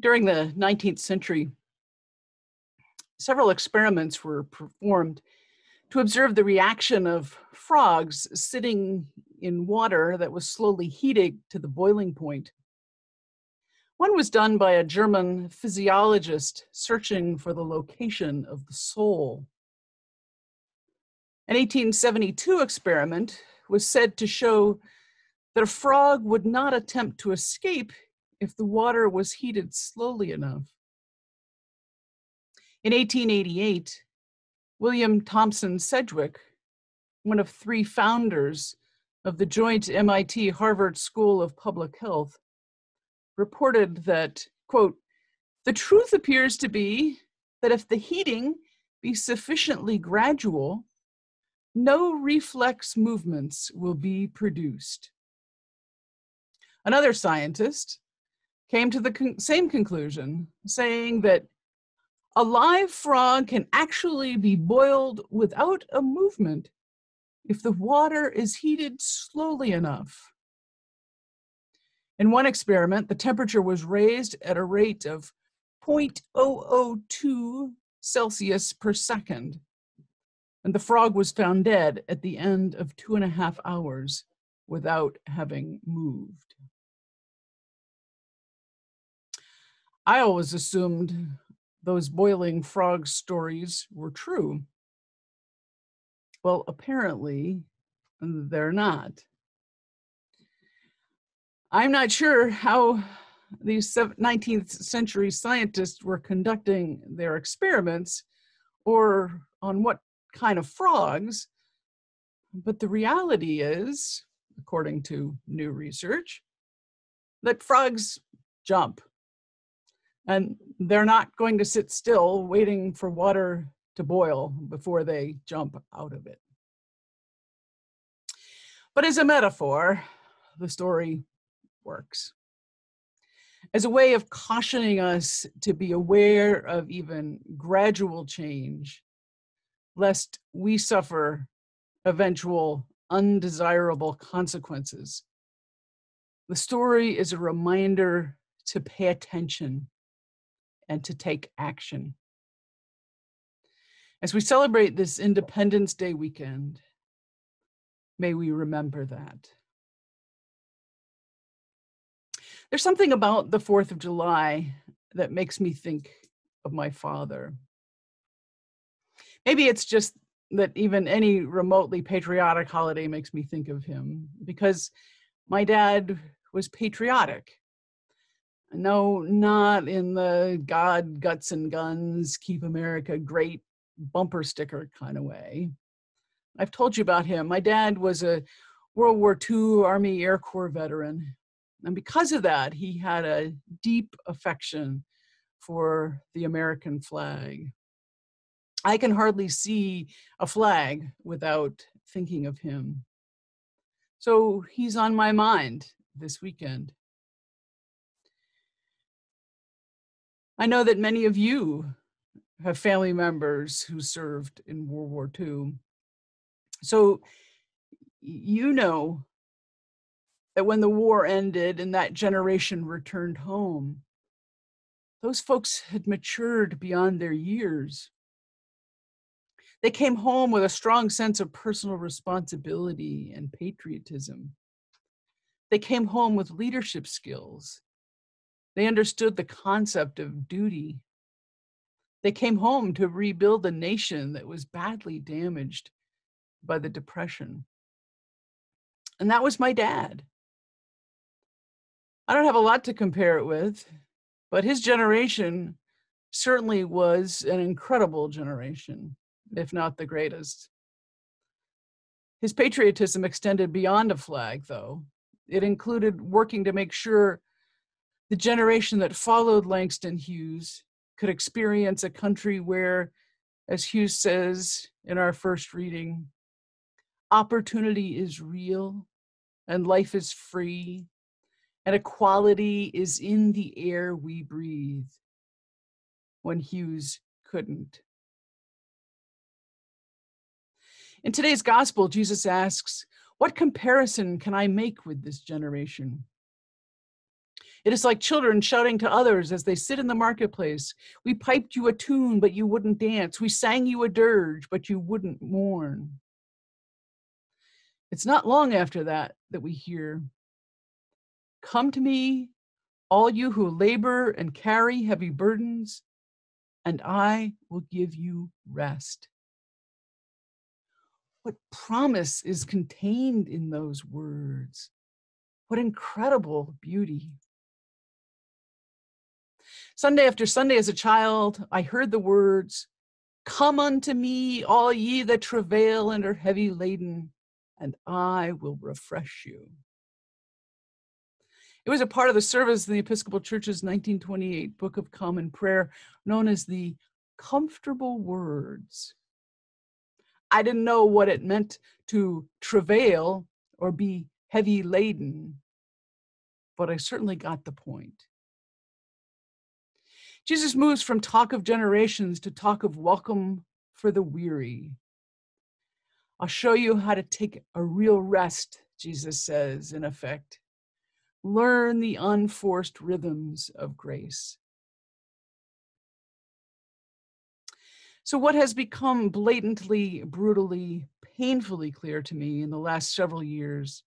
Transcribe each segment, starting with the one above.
During the 19th century, several experiments were performed to observe the reaction of frogs sitting in water that was slowly heated to the boiling point. One was done by a German physiologist searching for the location of the soul. An 1872 experiment was said to show that a frog would not attempt to escape if the water was heated slowly enough. In 1888, William Thompson Sedgwick, one of three founders of the joint MIT-Harvard School of Public Health, reported that, quote, "The truth appears to be that if the heating be sufficiently gradual, no reflex movements will be produced." Another scientist came to the same conclusion, saying that a live frog can actually be boiled without a movement if the water is heated slowly enough. In one experiment, the temperature was raised at a rate of 0.002 Celsius per second, and the frog was found dead at the end of 2.5 hours without having moved. I always assumed those boiling frog stories were true. Well, apparently they're not. I'm not sure how these 19th century scientists were conducting their experiments or on what kind of frogs, but the reality is, according to new research, that frogs jump. And they're not going to sit still waiting for water to boil before they jump out of it. But as a metaphor, the story works. As a way of cautioning us to be aware of even gradual change, lest we suffer eventual undesirable consequences. The story is a reminder to pay attention and to take action. As we celebrate this Independence Day weekend, may we remember that. There's something about the 4th of July that makes me think of my father. Maybe it's just that even any remotely patriotic holiday makes me think of him, because my dad was patriotic. No, not in the God, guts, and guns, keep America great bumper sticker kind of way. I've told you about him. My dad was a World War II Army Air Corps veteran. And because of that, he had a deep affection for the American flag. I can hardly see a flag without thinking of him. So he's on my mind this weekend. I know that many of you have family members who served in World War II. So you know that when the war ended and that generation returned home, those folks had matured beyond their years. They came home with a strong sense of personal responsibility and patriotism. They came home with leadership skills. They understood the concept of duty. They came home to rebuild a nation that was badly damaged by the Depression. And that was my dad. I don't have a lot to compare it with, but his generation certainly was an incredible generation, if not the greatest. His patriotism extended beyond a flag, though. It included working to make sure the generation that followed Langston Hughes could experience a country where, as Hughes says in our first reading, opportunity is real and life is free and equality is in the air we breathe, when Hughes couldn't. In today's gospel, Jesus asks, what comparison can I make with this generation? It is like children shouting to others as they sit in the marketplace. We piped you a tune, but you wouldn't dance. We sang you a dirge, but you wouldn't mourn. It's not long after that we hear, "Come to me, all you who labor and carry heavy burdens, and I will give you rest." What promise is contained in those words? What incredible beauty. Sunday after Sunday as a child, I heard the words, "Come unto me, all ye that travail and are heavy laden, and I will refresh you." It was a part of the service in the Episcopal Church's 1928 Book of Common Prayer, known as the Comfortable Words. I didn't know what it meant to travail or be heavy laden, but I certainly got the point. Jesus moves from talk of generations to talk of welcome for the weary. I'll show you how to take a real rest, Jesus says, in effect. Learn the unforced rhythms of grace. So what has become blatantly, brutally, painfully clear to me in the last several years,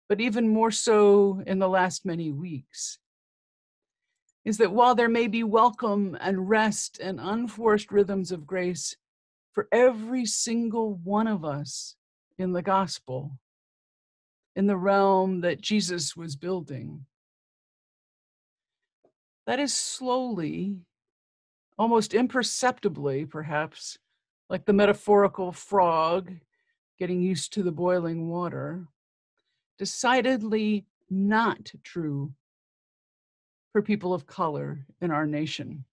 but even more so in the last many weeks, is that while there may be welcome and rest and unforced rhythms of grace for every single one of us in the gospel, in the realm that Jesus was building, that is slowly, almost imperceptibly perhaps, like the metaphorical frog getting used to the boiling water, decidedly not true for people of color in our nation.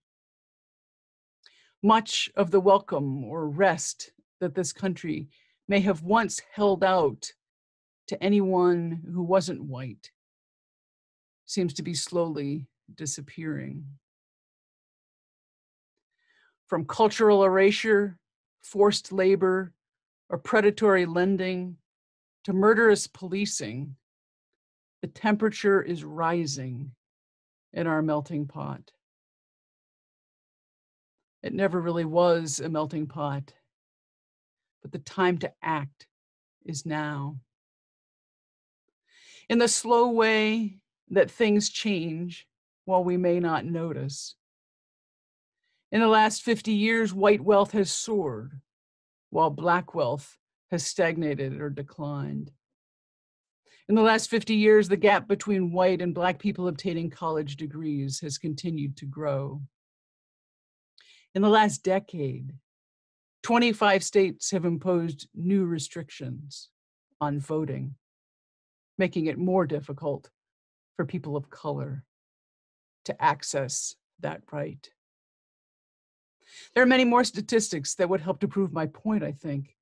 Much of the welcome or rest that this country may have once held out to anyone who wasn't white seems to be slowly disappearing. From cultural erasure, forced labor, or predatory lending to murderous policing, the temperature is rising in our melting pot. It never really was a melting pot, but the time to act is now. In the slow way that things change while we may not notice. In the last 50 years, white wealth has soared, while Black wealth has stagnated or declined. In the last 50 years, the gap between white and Black people obtaining college degrees has continued to grow. In the last decade, 25 states have imposed new restrictions on voting, making it more difficult for people of color to access that right. There are many more statistics that would help to prove my point, I think,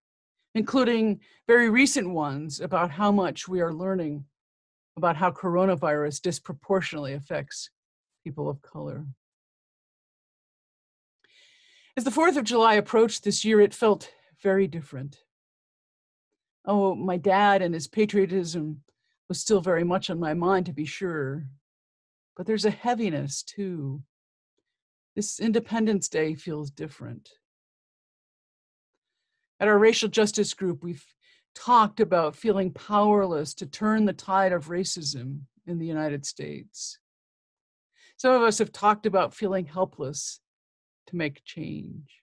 including very recent ones about how much we are learning about how coronavirus disproportionately affects people of color. As the 4th of July approached this year, it felt very different. Oh, my dad and his patriotism was still very much on my mind, to be sure, but there's a heaviness too. This Independence Day feels different. At our racial justice group, we've talked about feeling powerless to turn the tide of racism in the United States. Some of us have talked about feeling helpless to make change.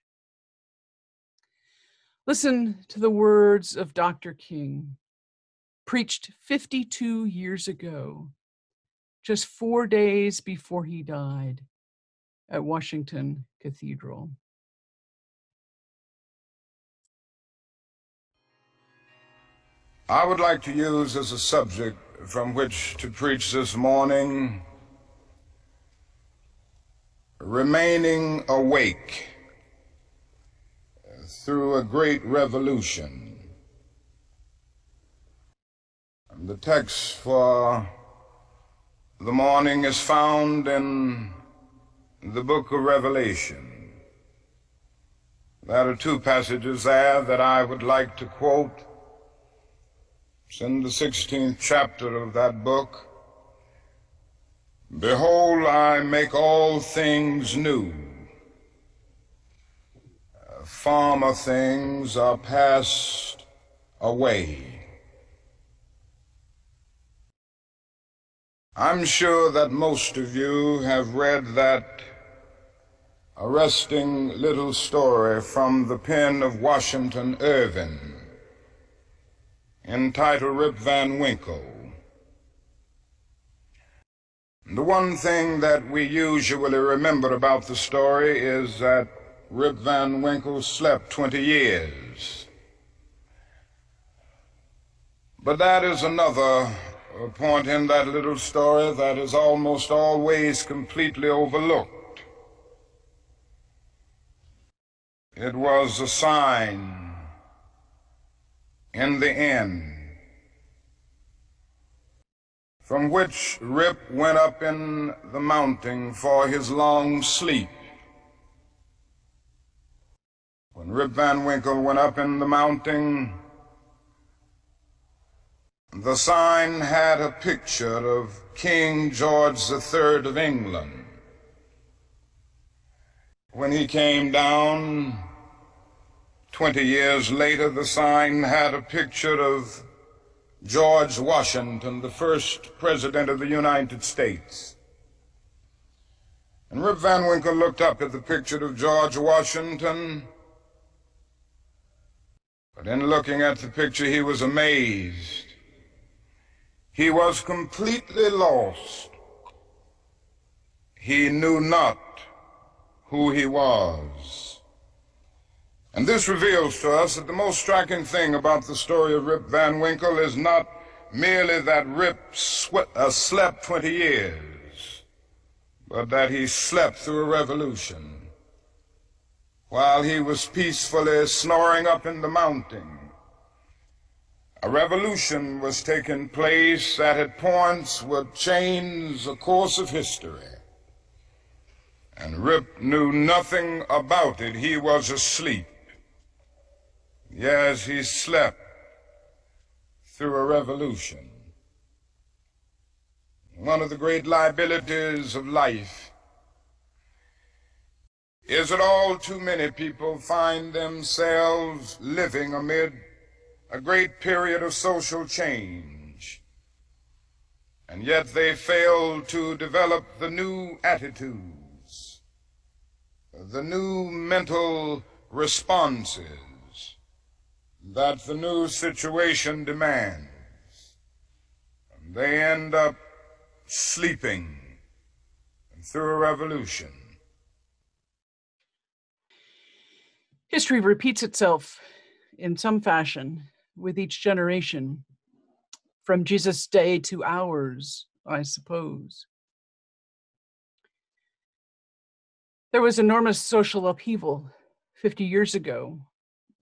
Listen to the words of Dr. King, preached 52 years ago, just 4 days before he died at Washington Cathedral. I would like to use as a subject from which to preach this morning, remaining awake through a great revolution. And the text for the morning is found in the book of Revelation. There are 2 passages there that I would like to quote. It's in the 16th chapter of that book. Behold, I make all things new. Former things are passed away. I'm sure that most of you have read that arresting little story from the pen of Washington Irving entitled Rip Van Winkle. The one thing that we usually remember about the story is that Rip Van Winkle slept 20 years. But that is another point in that little story that is almost always completely overlooked. It was a sign in the end from which Rip went up in the mountain for his long sleep. When Rip Van Winkle went up in the mountain, the sign had a picture of King George III of England. When he came down 20 years later, the sign had a picture of George Washington, the first president of the United States. And Rip Van Winkle looked up at the picture of George Washington, but in looking at the picture, he was amazed. He was completely lost. He knew not who he was. And this reveals to us that the most striking thing about the story of Rip Van Winkle is not merely that Rip slept 20 years, but that he slept through a revolution. While he was peacefully snoring up in the mountain, a revolution was taking place that at points would change the course of history. And Rip knew nothing about it. He was asleep. Yes, he slept through a revolution. One of the great liabilities of life is that all too many people find themselves living amid a great period of social change, and yet they fail to develop the new attitudes, the new mental responses that the new situation demands. And they end up sleeping through a revolution. History repeats itself in some fashion with each generation, from Jesus' day to ours, I suppose. There was enormous social upheaval 50 years ago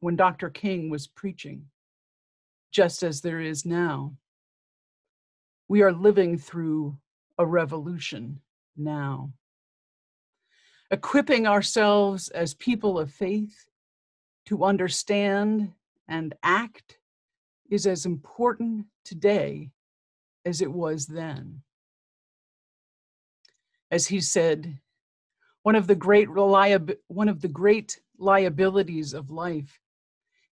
when Dr. King was preaching, just as there is now. We are living through a revolution now. Equipping ourselves as people of faith to understand and act is as important today as it was then. As he said, one of the great liabilities of life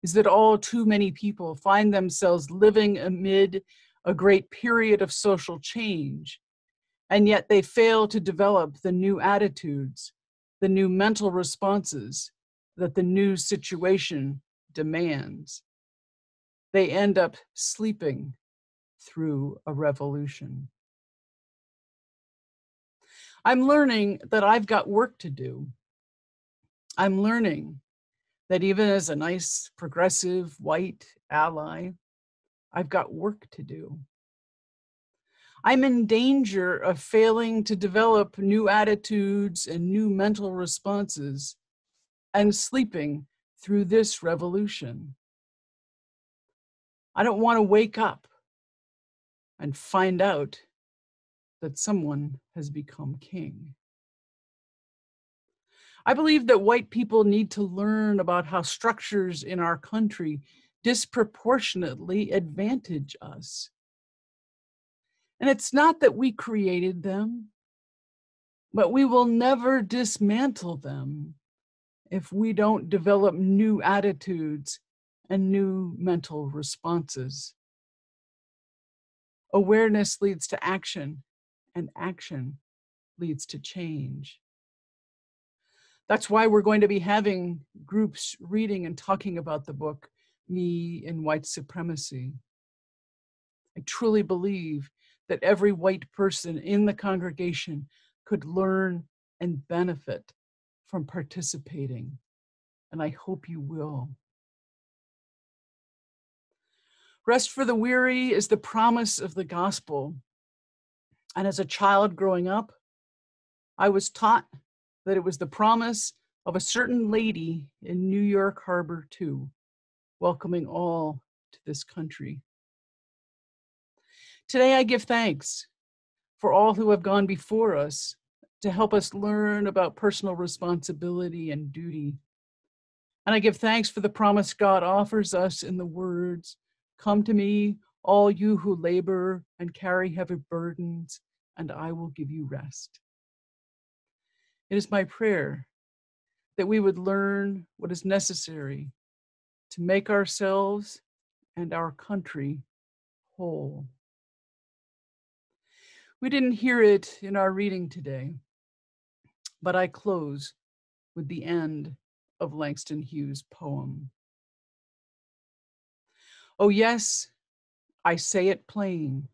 is that all too many people find themselves living amid a great period of social change, and yet they fail to develop the new attitudes, the new mental responses that the new situation demands. They end up sleeping through a revolution. I'm learning that I've got work to do. I'm learning that even as a nice, progressive, white ally, I've got work to do. I'm in danger of failing to develop new attitudes and new mental responses and sleeping through this revolution. I don't want to wake up and find out that someone has become king. I believe that white people need to learn about how structures in our country disproportionately advantage us. And it's not that we created them but we will never dismantle them if we don't develop new attitudes and new mental responses. Awareness leads to action, and action leads to change. That's why we're going to be having groups reading and talking about the book, Me in White Supremacy. I truly believe that every white person in the congregation could learn and benefit from participating, and I hope you will. Rest for the weary is the promise of the gospel. And as a child growing up, I was taught that it was the promise of a certain lady in New York Harbor too, welcoming all to this country. Today I give thanks for all who have gone before us to help us learn about personal responsibility and duty. And I give thanks for the promise God offers us in the words, "Come to me, all you who labor and carry heavy burdens, and I will give you rest." It is my prayer that we would learn what is necessary to make ourselves and our country whole. We didn't hear it in our reading today, but I close with the end of Langston Hughes' poem. Oh yes, I say it plain.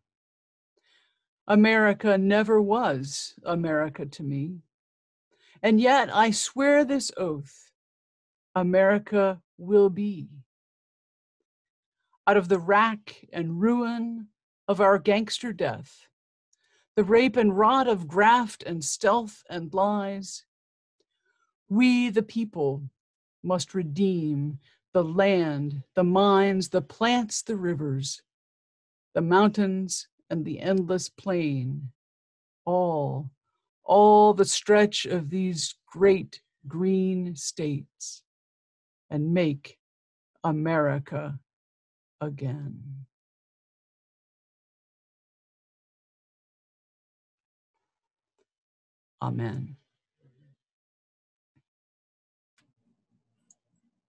America never was America to me. And yet I swear this oath, America will be. Out of the rack and ruin of our gangster death, the rape and rot of graft and stealth and lies, we the people must redeem the land, the mines, the plants, the rivers, the mountains and the endless plain, all the stretch of these great green states, and make America again. Amen.